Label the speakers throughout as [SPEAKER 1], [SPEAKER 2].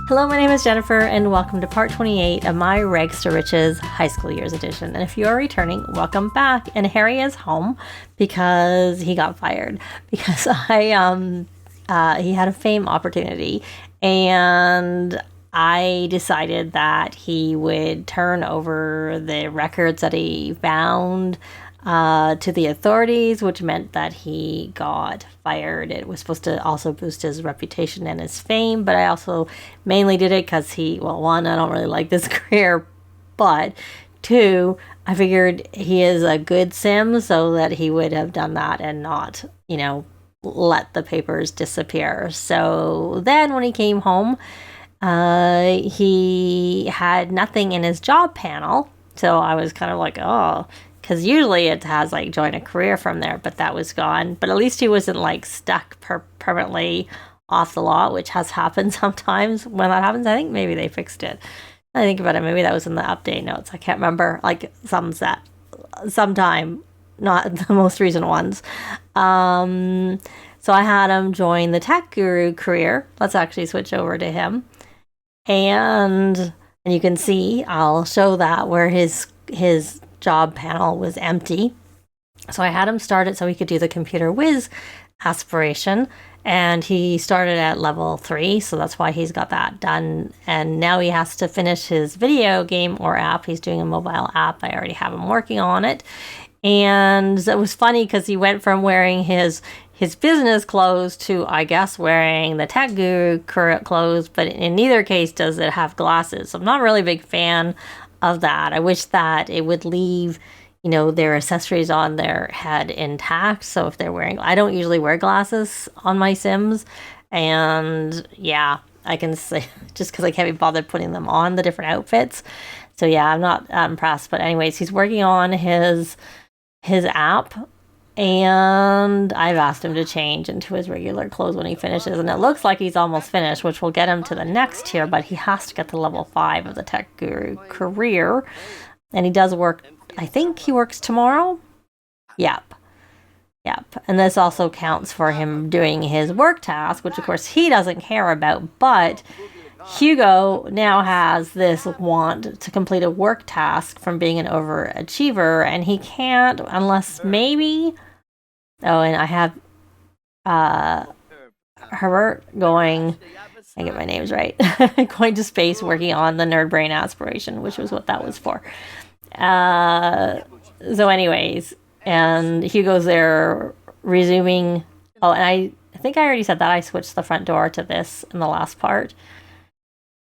[SPEAKER 1] Hello, my name is Jennifer, and welcome to part 28 of my Rags to Riches High School Years edition. And if you are returning, welcome back. And Harry is home because he got fired because he had a fame opportunity, and I decided that he would turn over the records that he found to the authorities, which meant that he got fired. It was supposed to also boost his reputation and his fame, but I also mainly did it because one, I don't really like this career, but two, I figured he is a good sim, so that he would have done that and not, let the papers disappear. So then when he came home, he had nothing in his job panel. So I was kind of like, oh, because usually it has like join a career from there, but that was gone. But at least he wasn't like stuck permanently off the lot, which has happened sometimes. When that happens, I think maybe they fixed it. I think about it, maybe that was in the update notes. I can't remember, like sometime, not the most recent ones. So I had him join the tech guru career. Let's actually switch over to him. And you can see, I'll show that where his job panel was empty. So I had him start it so he could do the computer whiz aspiration, and he started at level 3, so that's why he's got that done. And now he has to finish his video game or app. He's doing a mobile app. I already have him working on it. And it was funny because he went from wearing his business clothes to, I guess, wearing the tech guru clothes, but in neither case does it have glasses. So I'm not really a big fan of that. I wish that it would leave, their accessories on their head intact. So if they're wearing, I don't usually wear glasses on my Sims, and yeah, I can say just because I can't be bothered putting them on the different outfits. So yeah, I'm not impressed. But anyways, he's working on his app, and I've asked him to change into his regular clothes when he finishes, and it looks like he's almost finished, which will get him to the next tier, but he has to get to level 5 of the tech guru career. And he does work, I think he works tomorrow. Yep. And this also counts for him doing his work task, which of course he doesn't care about, but Hugo now has this want to complete a work task from being an overachiever, and he can't unless maybe... Oh, and I have Herbert going, I get my names right, going to space working on the nerd brain aspiration, which was what that was for. So anyways, and Hugo's there resuming. Oh, and I think I already said that I switched the front door to this in the last part.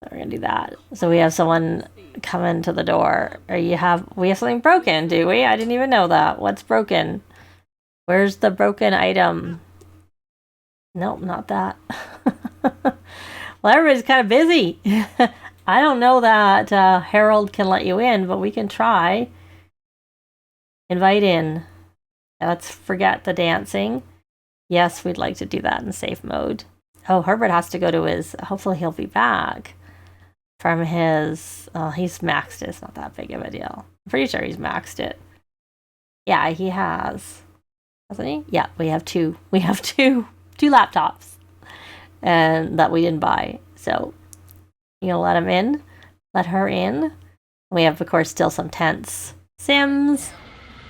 [SPEAKER 1] So we're going to do that. So we have someone come into the door. We have something broken, do we? I didn't even know that. What's broken? Where's the broken item? Nope, not that. Well, everybody's kind of busy. I don't know that Harold can let you in, but we can try. Invite in. Let's forget the dancing. Yes, we'd like to do that in safe mode. Oh, Herbert has to go to his... Hopefully he'll be back from his... Oh, he's maxed it. It's not that big of a deal. I'm pretty sure he's maxed it. Yeah, he has... Hasn't he? Yeah, we have two laptops, and that we didn't buy. So let him in, let her in. We have, of course, still some tense Sims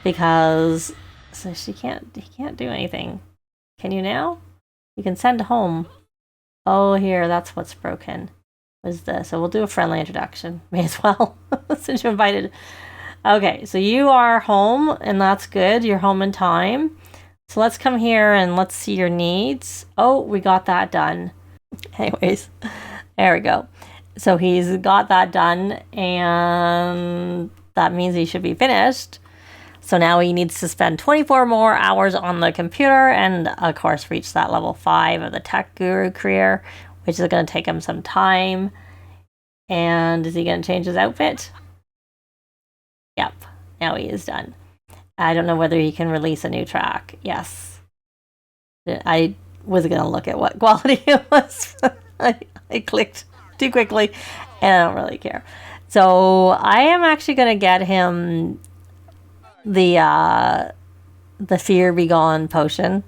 [SPEAKER 1] because he can't do anything. Can you now? You can send home. Oh, here, that's what's broken. Was this? So we'll do a friendly introduction. May as well, since you invited. Okay, so you are home, and that's good. You're home in time. So let's come here and let's see your needs. Oh, we got that done. Anyways, there we go. So he's got that done, and that means he should be finished. So now he needs to spend 24 more hours on the computer and, of course, reach that level 5 of the tech guru career, which is going to take him some time. And is he going to change his outfit? Yep, now he is done. I don't know whether he can release a new track. Yes. I was going to look at what quality it was. I clicked too quickly, and I don't really care. So I am actually going to get him the Fear Be Gone potion,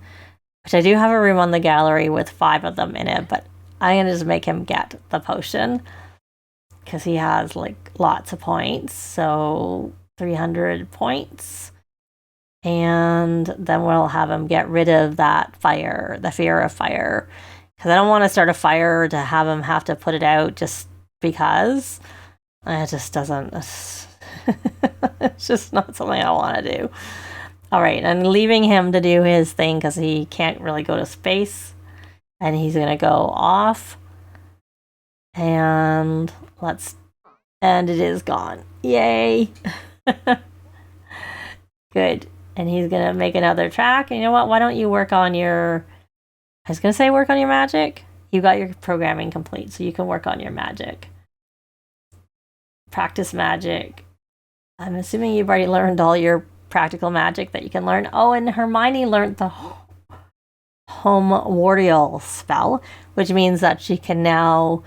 [SPEAKER 1] which I do have a room on the gallery with 5 of them in it, but I'm gonna just make him get the potion because he has like lots of points. So 300 points. And then we'll have him get rid of that fire, the fear of fire. Because I don't want to start a fire to have him have to put it out just because. It just doesn't. It's just not something I want to do. All right, and leaving him to do his thing because he can't really go to space. And he's going to go off. And and it is gone. Yay. Good. And he's going to make another track. And you know what? Why don't you work on your... I was going to say work on your magic. You got your programming complete, so you can work on your magic. Practice magic. I'm assuming you've already learned all your practical magic that you can learn. Oh, and Hermione learned the Home Wardial spell, which means that she can now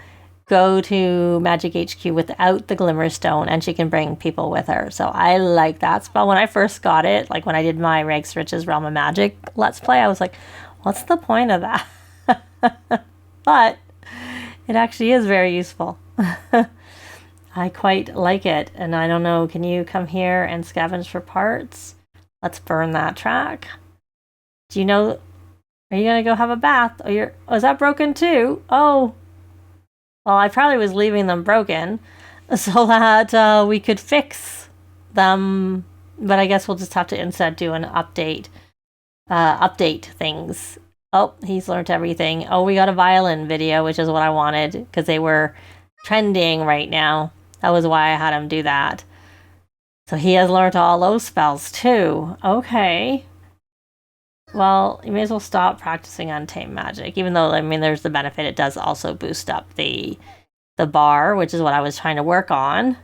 [SPEAKER 1] go to Magic HQ without the Glimmerstone, and she can bring people with her. So I like that spell. When I first got it, like when I did my Rags to Riches Realm of Magic Let's Play, I was like, what's the point of that? But it actually is very useful. I quite like it. And I don't know, can you come here and scavenge for parts? Let's burn that track. Do you know, are you going to go have a bath? Oh, is that broken too? Oh. Well, I probably was leaving them broken so that we could fix them. But I guess we'll just have to instead do an update things. Oh, he's learned everything. Oh, we got a violin video, which is what I wanted because they were trending right now. That was why I had him do that. So he has learned all those spells too. Okay. Well, you may as well stop practicing Untamed Magic, even though, I mean, there's the benefit. It does also boost up the bar, which is what I was trying to work on.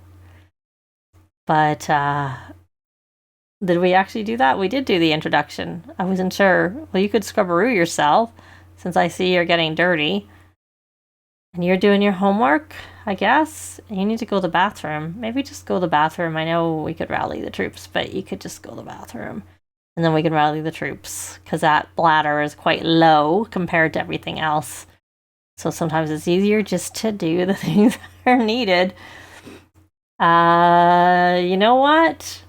[SPEAKER 1] But did we actually do that? We did do the introduction. I wasn't sure. Well, you could scrubberoo yourself, since I see you're getting dirty. And you're doing your homework, I guess. You need to go to the bathroom. Maybe just go to the bathroom. I know we could rally the troops, but you could just go to the bathroom. And then we can rally the troops, because that bladder is quite low compared to everything else. So sometimes it's easier just to do the things that are needed. You know what?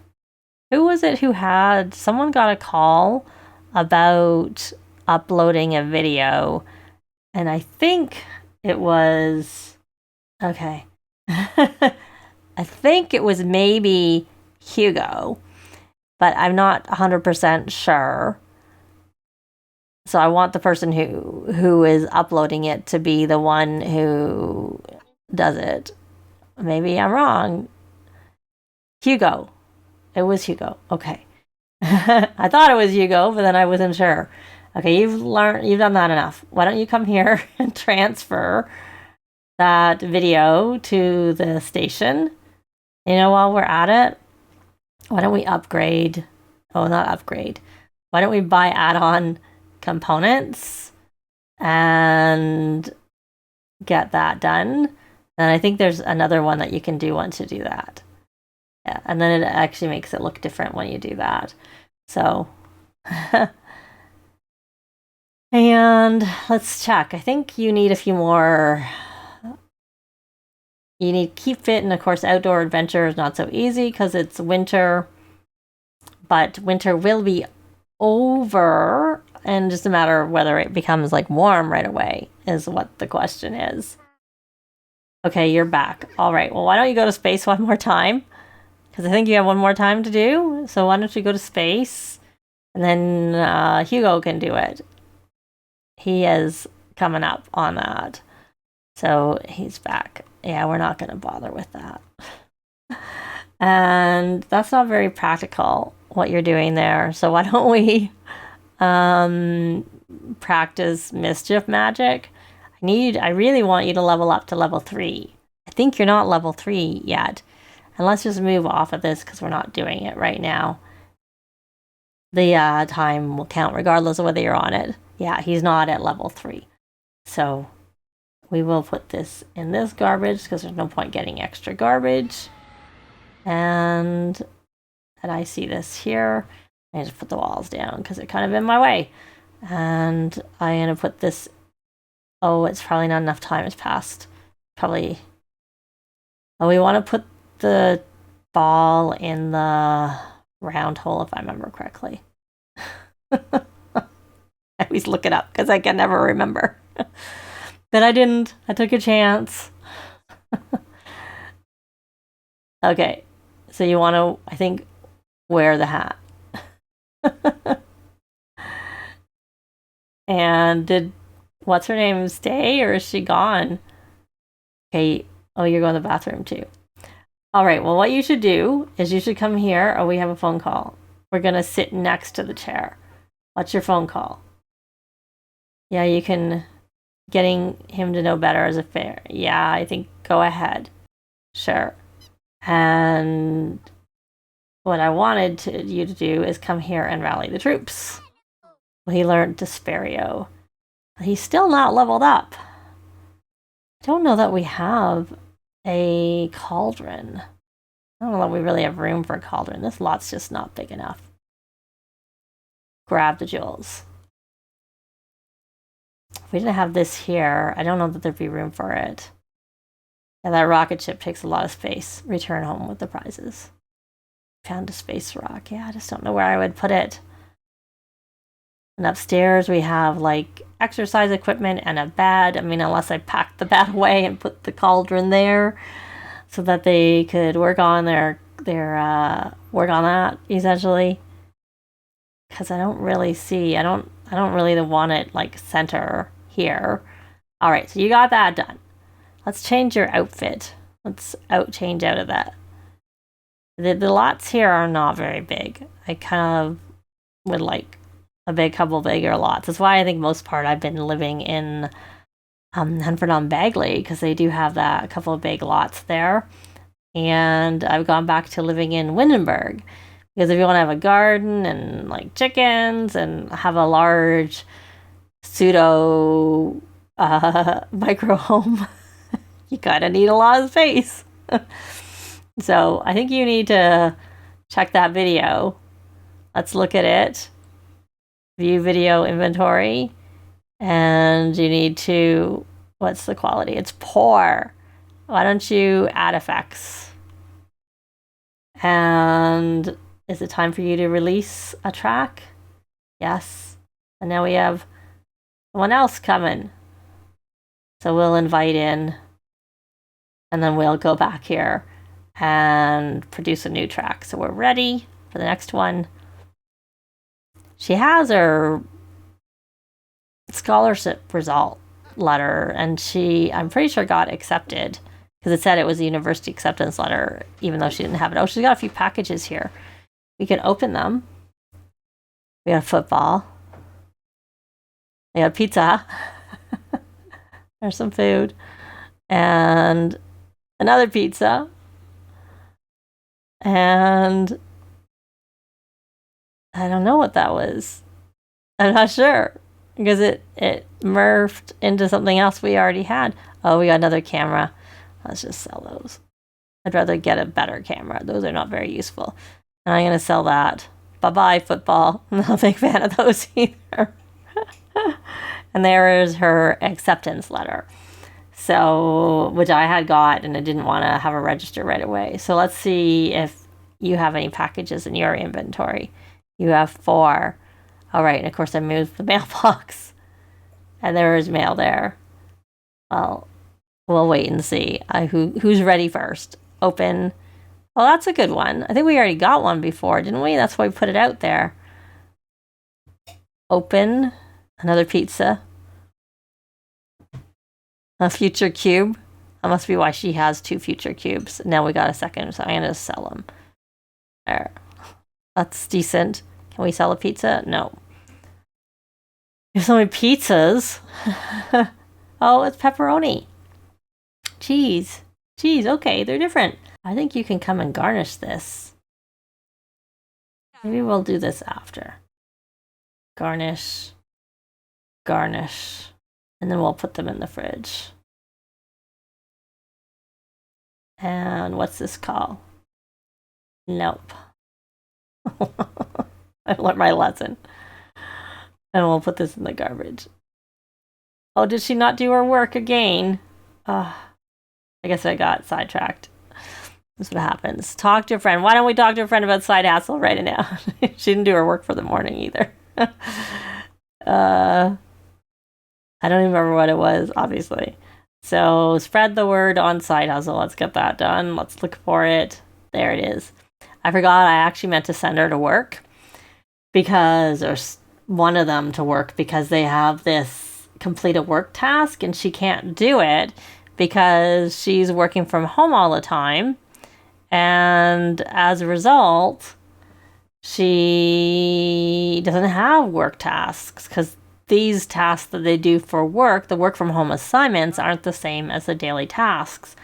[SPEAKER 1] Who was it who had... Someone got a call about uploading a video. And I think it was... Okay. I think it was maybe Hugo. But I'm not 100% sure. So I want the person who is uploading it to be the one who does it. Maybe I'm wrong. Hugo. It was Hugo. Okay. I thought it was Hugo, but then I wasn't sure. Okay, you've done that enough. Why don't you come here and transfer that video to the station? You know, while we're at it, why don't we upgrade? Oh, not upgrade. Why don't we buy add-on components and get that done? And I think there's another one that you can do once you do that. Yeah, and then it actually makes it look different when you do that. So, and let's check. I think you need a few more. You need Keep Fit, and of course Outdoor Adventure is not so easy because it's winter. But winter will be over, and just a matter of whether it becomes like warm right away is what the question is. Okay, you're back. All right, well, why don't you go to space one more time? Because I think you have one more time to do. So why don't you go to space? And then Hugo can do it. He is coming up on that. So he's back. Yeah, we're not going to bother with that. And that's not very practical, what you're doing there. So why don't we practice mischief magic? I really want you to level up to level 3. I think you're not level 3 yet. And let's just move off of this because we're not doing it right now. The time will count regardless of whether you're on it. Yeah, he's not at level 3. So we will put this in this garbage because there's no point getting extra garbage. And I see this here. I just put the walls down because they're kind of in my way. And I'm going to put this Oh, it's probably not enough time has passed. Probably. Oh, we want to put the ball in the round hole, if I remember correctly. I always look it up because I can never remember. But I didn't. I took a chance. Okay. So you want to, I think, wear the hat. And did what's her name stay or is she gone? Okay. Oh, you're going to the bathroom too. All right. Well, what you should do is you should come here. Oh, we have a phone call. We're going to sit next to the chair. What's your phone call? Yeah, you can. Getting him to know better as a fair. Yeah, I think go ahead. Sure. And what I wanted you to do is come here and rally the troops. Well, he learned Desperio. He's still not leveled up. I don't know that we have a cauldron. I don't know that we really have room for a cauldron. This lot's just not big enough. Grab the jewels. If we didn't have this here, I don't know that there'd be room for it. And that rocket ship takes a lot of space. Return home with the prizes. Found a space rock. Yeah, I just don't know where I would put it. And upstairs we have like exercise equipment and a bed. I mean, unless I packed the bed away and put the cauldron there so that they could work on their work on that essentially. Because I don't really see. I don't really want it like center here. All right, so you got that done. Let's change your outfit. Let's change out of that. The lots here are not very big. I kind of would like a couple bigger lots. That's why I think most part I've been living in Henford on Bagley because they do have a couple of big lots there. And I've gone back to living in Windenburg because if you want to have a garden and like chickens and have a large pseudo micro home, you kind of need a lot of space. So I think you need to check that video. Let's look at it. View video inventory. And you need to, what's the quality? It's poor. Why don't you add effects? And is it time for you to release a track? Yes. And now we have someone else coming. So we'll invite in and then we'll go back here and produce a new track. So we're ready for the next one. She has her scholarship result letter and I'm pretty sure got accepted because it said it was a university acceptance letter even though she didn't have it. Oh, she's got a few packages here. We can open them. We got football. We got pizza. There's some food. And another pizza. And I don't know what that was. I'm not sure because it morphed into something else we already had. Oh, we got another camera. Let's just sell those. I'd rather get a better camera. Those are not very useful. And I'm going to sell that. Bye-bye, football. I'm not a big fan of those either. And there is her acceptance letter. So, which I had got and I didn't want to have a register right away. So let's see if you have any packages in your inventory. You have 4. All right, and of course I moved the mailbox. And there is mail there. Well, we'll wait and see who's ready first. Open. Well, that's a good one. I think we already got one before, didn't we? That's why we put it out there. Open. Another pizza. A future cube. That must be why she has 2 future cubes. Now we got a second, so I'm going to sell them. There. That's decent. Can we sell a pizza? No. There's so many pizzas. Oh, it's pepperoni. Cheese. Okay, they're different. I think you can come and garnish this. Maybe we'll do this after. Garnish. And then we'll put them in the fridge. And what's this called? Nope. I learned my lesson. And we'll put this in the garbage. Oh, did she not do her work again? I guess I got sidetracked. That's what happens. Talk to a friend. Why don't we talk to a friend about side hustle right now? She didn't do her work for the morning either. I don't even remember what it was, obviously. So spread the word on side hustle. Let's get that done. Let's look for it. There it is. I forgot I actually meant to send her to work because there's one of them to work because they have this complete a work task and she can't do it because she's working from home all the time. And as a result, she doesn't have work tasks because these tasks that they do for work, the work from home assignments, aren't the same as the daily tasks.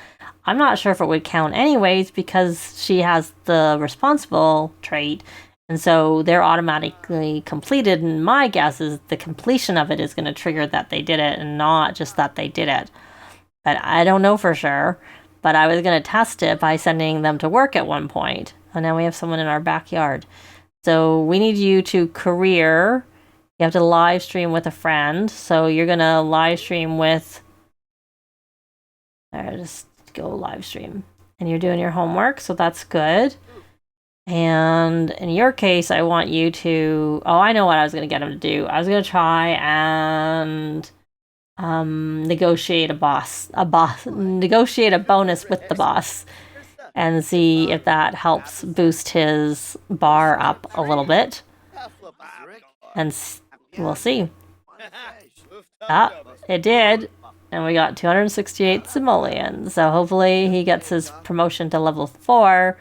[SPEAKER 1] I'm not sure if it would count anyways because she has the responsible trait, and so they're automatically completed. And my guess is the completion of it is going to trigger that they did it and not just that they did it. But I don't know for sure. But I was going to test it by sending them to work at one point. And now we have someone in our backyard. So we need you to career. You have to live stream with a friend. So you're going to live stream with... just go live stream. And you're doing your homework, so that's good. And in your case, I want you to... Oh, I know what I was going to get him to do. I was going to try and... negotiate negotiate a bonus with the boss and see if that helps boost his bar up a little bit. And we'll see. It did. And we got 268 simoleons. So hopefully he gets his promotion to level 4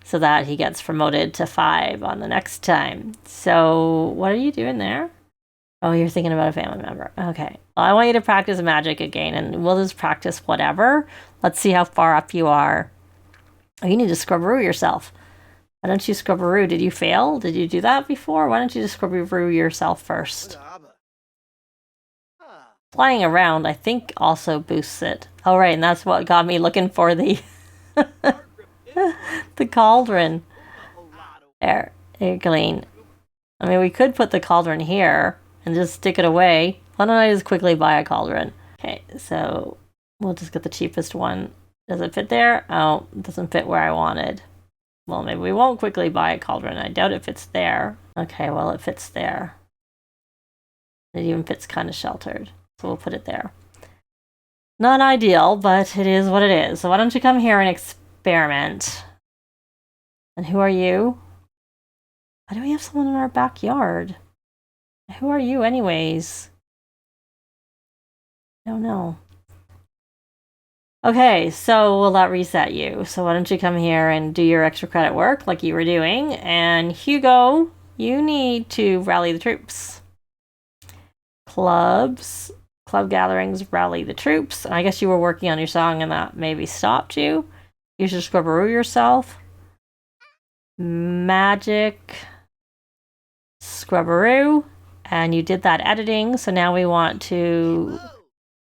[SPEAKER 1] so that he gets promoted to 5 on the next time. So what are you doing there? Oh, you're thinking about a family member. Okay. Well, I want you to practice magic again, and we'll just practice whatever. Let's see how far up you are. Oh, you need to scrubberoo yourself. Why don't you scrubberoo? Did you fail? Did you do that before? Why don't you just scrubberoo yourself first? Flying around, I think, also boosts it. Oh, right, and that's what got me looking for the the cauldron. There, clean. I mean, we could put the cauldron here and just stick it away. Why don't I just quickly buy a cauldron? Okay, so we'll just get the cheapest one. Does it fit there? Oh, it doesn't fit where I wanted. Well, maybe we won't quickly buy a cauldron. I doubt it fits there. Okay, well, it fits there. It even fits kind of sheltered. So we'll put it there. Not ideal, but it is what it is. So why don't you come here and experiment? And who are you? Why do we have someone in our backyard? Who are you anyways? I don't know. Okay, so will that reset you? So why don't you come here and do your extra credit work like you were doing? And Hugo, you need to rally the troops. Club gatherings, rally the troops. I guess you were working on your song and that maybe stopped you. You should scrubberoo yourself. Magic. Scrubberoo. And you did that editing, so now we want to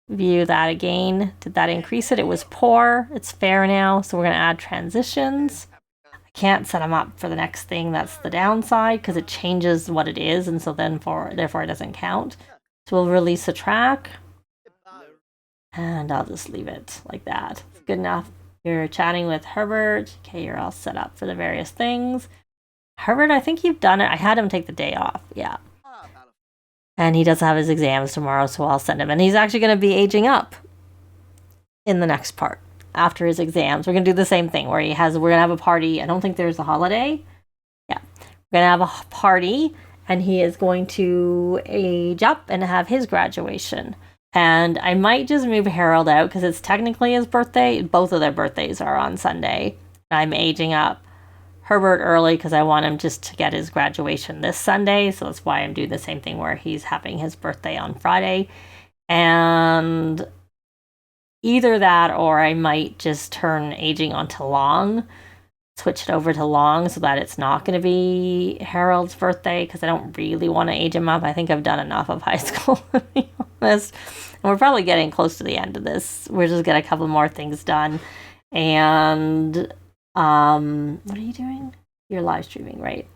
[SPEAKER 1] view that again. Did that increase it? It was poor. It's fair now, so we're going to add transitions. I can't set them up for the next thing. That's the downside, because it changes what it is, and so then therefore it doesn't count. So we'll release a track, and I'll just leave it like that. It's good enough. You're chatting with Herbert. Okay, you're all set up for the various things. Herbert, I think you've done it. I had him take the day off. Yeah. And he does have his exams tomorrow, so I'll send him. And he's actually going to be aging up in the next part after his exams. We're going to do the same thing where we're going to have a party. I don't think there's a holiday. Yeah. We're going to have a party, and he is going to age up and have his graduation. And I might just move Harold out because it's technically his birthday. Both of their birthdays are on Sunday. I'm aging up Herbert early because I want him just to get his graduation this Sunday. So that's why I'm doing the same thing where he's having his birthday on Friday. And either that or I might just turn aging onto long, switch it over to long so that it's not going to be Harold's birthday because I don't really want to age him up. I think I've done enough of high school, to be honest. And we're probably getting close to the end of this. We're just getting a couple more things done. And what are you doing? You're live streaming, right?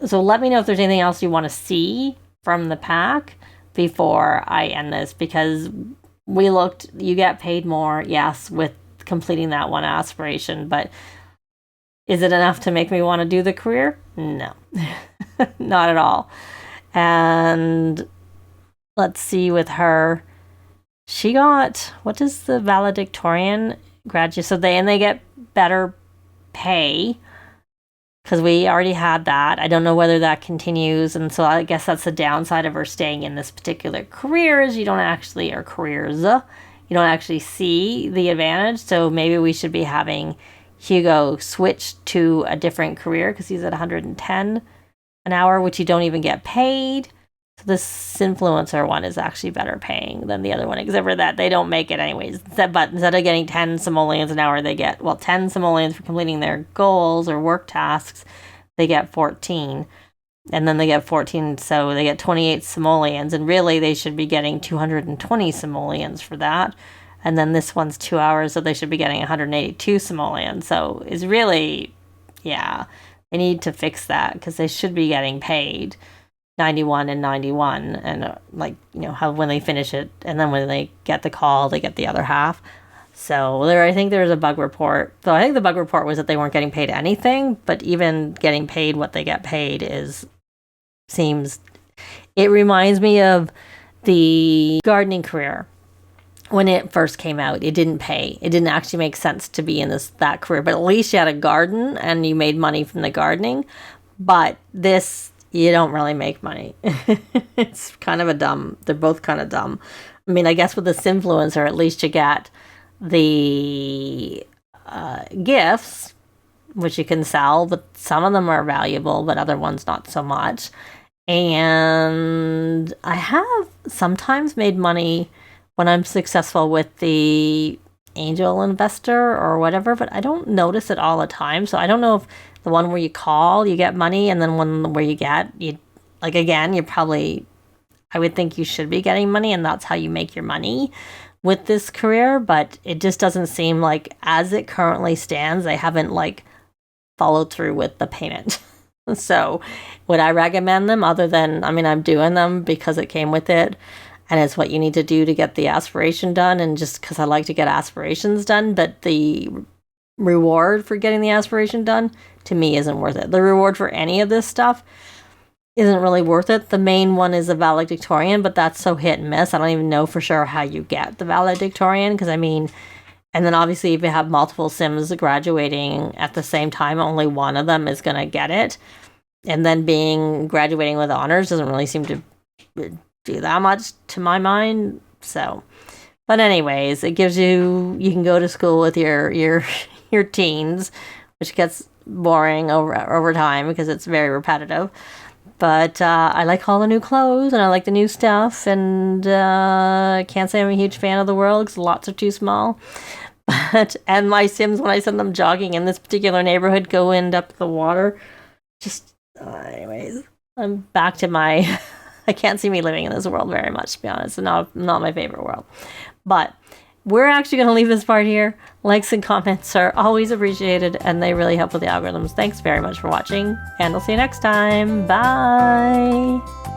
[SPEAKER 1] So let me know if there's anything else you want to see from the pack. before I end this, because we looked, you get paid more, yes, with completing that one aspiration, but is it enough to make me want to do the career? No, not at all. And let's see, with her, she got, what does the valedictorian graduate, so they get better pay, because we already had that. I don't know whether that continues, and so I guess that's the downside of her staying in this particular career, is you don't actually, or careers, you don't actually see the advantage. So maybe we should be having Hugo switch to a different career, because he's at 110 an hour, which you don't even get paid. So this influencer one is actually better paying than the other one, except for that they don't make it anyways. But instead of getting 10 simoleons an hour, they get, 10 simoleons for completing their goals or work tasks. They get 14. And then they get 14, so they get 28 simoleons. And really, they should be getting 220 simoleons for that. And then this one's 2 hours, so they should be getting 182 simoleons. So it's really, yeah, they need to fix that, because they should be getting paid 91 and 91, and how when they finish it, and then when they get the call, they get the other half. So I think there's a bug report. So I think the bug report was that they weren't getting paid anything, but even getting paid what they get paid it reminds me of the gardening career. When it first came out, it didn't pay. It didn't actually make sense to be in that career, but at least you had a garden and you made money from the gardening. But this, you don't really make money. It's kind of they're both kind of dumb. I mean, I guess with this influencer, at least you get the gifts, which you can sell, but some of them are valuable, but other ones not so much. And I have sometimes made money when I'm successful with the angel investor or whatever, but I don't notice it all the time. So I don't know if the one where you call, you get money, and then one where you probably, I would think you should be getting money, and that's how you make your money with this career. But it just doesn't seem like, as it currently stands, they haven't followed through with the payment. So would I recommend them, other than, I'm doing them because it came with it, and it's what you need to do to get the aspiration done, and just because I like to get aspirations done, but the reward for getting the aspiration done, to me, isn't worth it. The reward for any of this stuff isn't really worth it. The main one is the valedictorian, but that's so hit and miss. I don't even know for sure how you get the valedictorian, because and then obviously if you have multiple Sims graduating at the same time, only one of them is going to get it. And then graduating with honors doesn't really seem to do that much to my mind. So, but anyways, it gives you can go to school with your teens, which gets boring over time because it's very repetitive. But I like all the new clothes, and I like the new stuff, and I can't say I'm a huge fan of the world because lots are too small. And my Sims, when I send them jogging in this particular neighborhood, go end up the water. Just anyways, I'm back to my I can't see me living in this world very much, to be honest. It's not my favorite world. But we're actually going to leave this part here. Likes and comments are always appreciated, and they really help with the algorithms. Thanks very much for watching, and I'll see you next time. Bye!